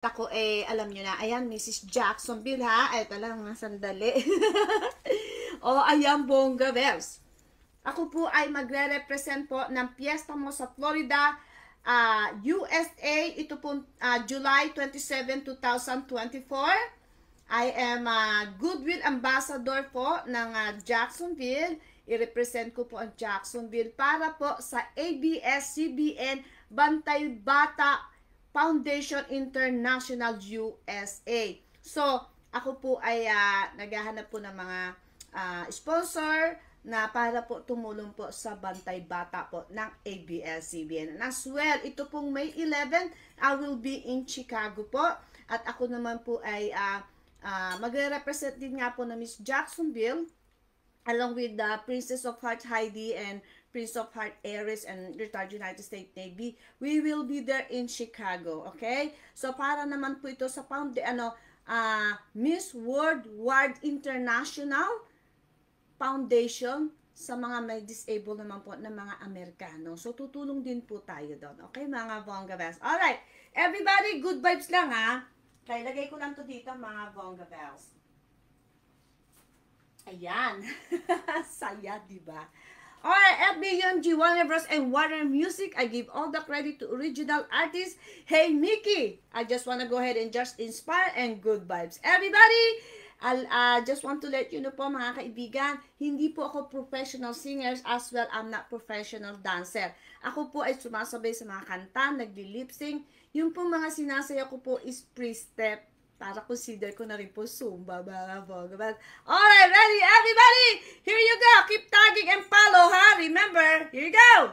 Ako alam nyo na, ayan, Mrs. Jacksonville ha, ito lang, sandali. Ayan, bongga bells. Ako po ay magre-represent po ng Fiesta mo sa Florida, USA, ito po July 27, 2024. I am Goodwill Ambassador po ng Jacksonville. I-represent ko po ang Jacksonville para po sa ABS-CBN Bantay Bata Foundation International USA. So, ako po ay naghahanap po ng mga sponsor na para po tumulong po sa Bantay Bata po ng ABS-CBN. And as well, ito pong May 11, I will be in Chicago po. At ako naman po ay magre-represent din nga po na Miss Jacksonville along with the Princess of Hearts Heidi and Prince of Heart Aries and retired United States Navy. We will be there in Chicago, okay? So para naman po ito sa Miss Worldwide International Foundation sa mga may disabled naman po na mga Amerikano. So tutulong din po tayo doon, okay mga bongga bells? Alright, everybody, good vibes lang ha. Kaya lagay ko lang to dito mga bongga bells. Ayan. Saya, diba? Alright, FBMG, Warner Bros. And Warner Music. I give all the credit to original artist. Hey, Mickey. I just want to go ahead and just inspire and good vibes. Everybody, I just want to let you know po mga kaibigan, hindi po ako professional singers as well. I'm not professional dancer. Ako po ay sumasabay sa mga kanta, nagli-lip-sync. Yung po mga sinasaya ko po is pre-step. Para consider ko na rin po Zumba, mga bongga. Alright, ready, everybody? Here you go. Keep tagging and follow, ha? Remember, here you go.